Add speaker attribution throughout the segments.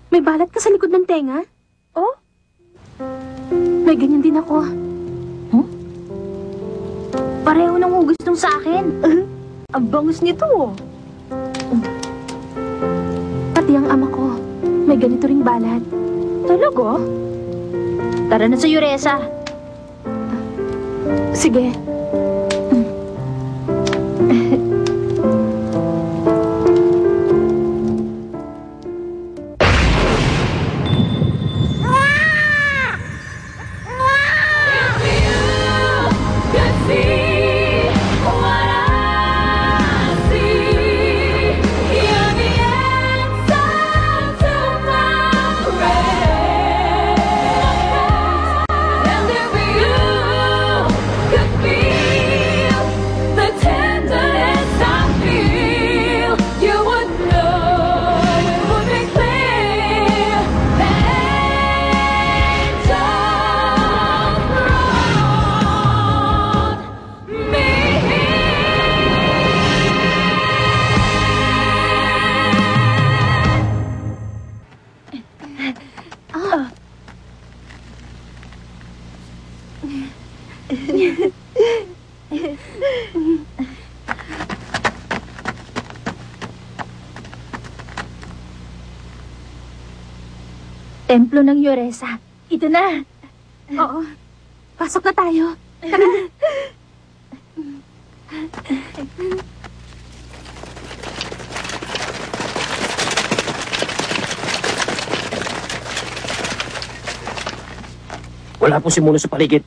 Speaker 1: May balat ka sa likod ng tenga?
Speaker 2: Oh?
Speaker 1: May ganyan din ako.
Speaker 2: Huh? Pareho nang hugis nung sa akin. Ang bangus nito.
Speaker 1: Pati ang ama ko, may ganito ring balat.
Speaker 2: Talaga? Tara na sa Yuresa.
Speaker 1: Sige.
Speaker 2: Templo ng Yuresa. Ito na.
Speaker 1: Oo. Pasok na tayo. Tara.
Speaker 3: Wala po si Muno sa paligid.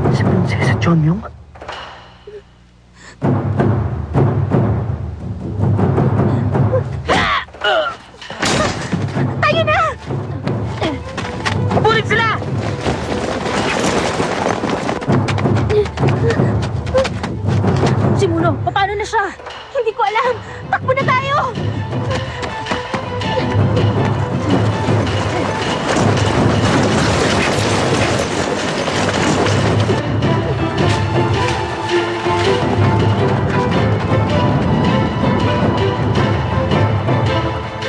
Speaker 3: Si Prinsesa Chonmyong?
Speaker 2: Tayo na!
Speaker 3: Habulin sila!
Speaker 2: Si Muno, paano na siya?
Speaker 1: Hindi ko alam. Takbo na tayo!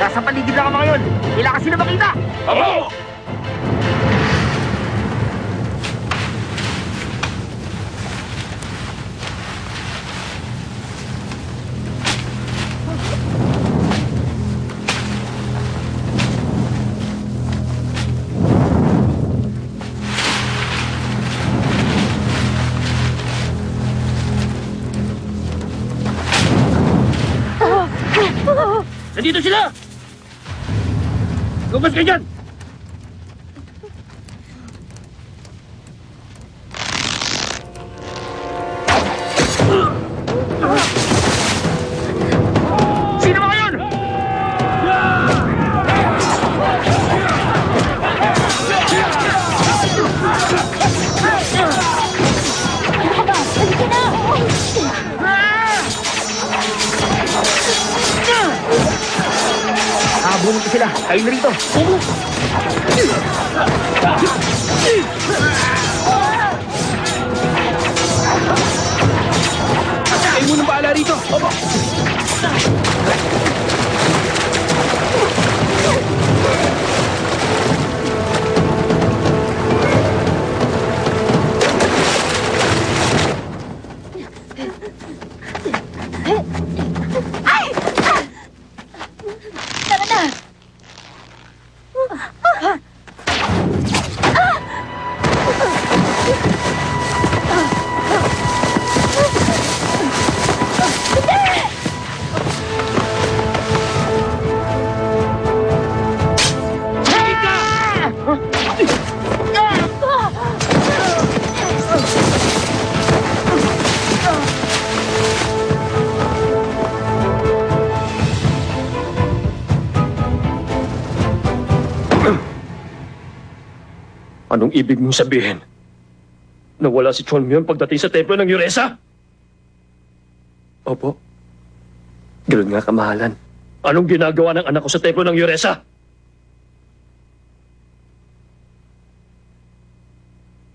Speaker 3: Nasa paligid lang ang mga yun. Kailangan sila makita. Abo! Nandito sila! Lumabas kayo dyan! Sino ba yun? Habulin ko sila. Kayo na rito. Kayo munang bahala rito. Opo.
Speaker 2: Tara na!
Speaker 3: Anong ibig mong sabihin?
Speaker 4: Nawala si Chon Myung pagdating sa templo ng Yuresa? Opo. Ganoon nga, kamahalan. Anong ginagawa ng anak ko sa templo ng Yuresa?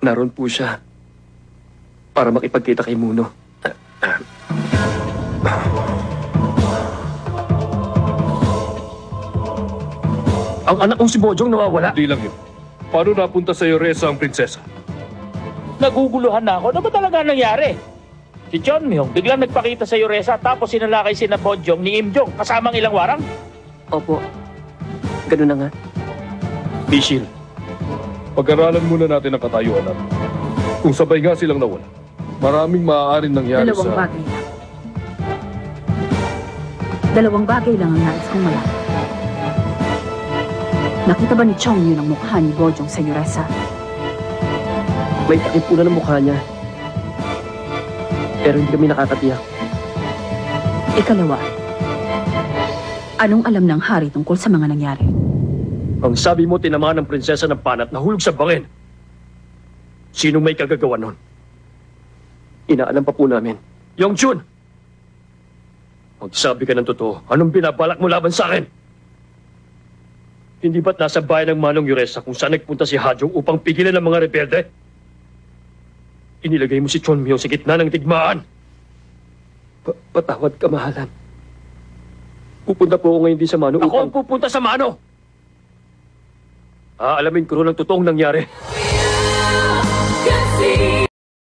Speaker 4: Naroon po siya para makipagkita kay Muno. Ang anak kong si Bojong nawawala.
Speaker 5: Di lang yun. Paano napunta sa Yoresa ang prinsesa?
Speaker 3: Naguguluhan na ako. Ano ba talaga nangyari? Si Chon Myung biglang nagpakita sa Yoresa tapos sinalakay si na Bojong ni Imjong kasamang ilang warang.
Speaker 4: Opo. Ganun na nga.
Speaker 5: Bishil, pag-aralan muna natin ang katayuan natin. Kung sabay nga silang nawala, maraming maaaring nangyari
Speaker 6: Dalawang
Speaker 5: sa...
Speaker 6: bagay lang. Dalawang bagay lang ang nais kong malaman. Nakita ba ni Chong yun ang mukha ni Bojong sa Yuresa?
Speaker 4: May takip po na ng mukha niya. Pero hindi kami nakakatiyak.
Speaker 6: Ikalawa, anong alam ng hari tungkol sa mga nangyari?
Speaker 4: Ang sabi mo, tinamaan ng prinsesa ng panat na hulog sa bangin. Sino may kagagawa nun? Inaalam pa po namin. Yongchun! Magsabi ka ng totoo. Anong binabalak mo laban sa akin? Hindi ba't nasa bayan ng Manong Yuresa kung saan nagpunta si Hajong upang pigilan ang mga rebelde? Inilagay mo si Chon Myung sa gitna ng digmaan. Patawad, kamahalan. Pupunta po ako ngayon din sa Mano
Speaker 3: Ako ang pupunta sa Mano.
Speaker 4: Aalamin ko rin ang totoong nangyari.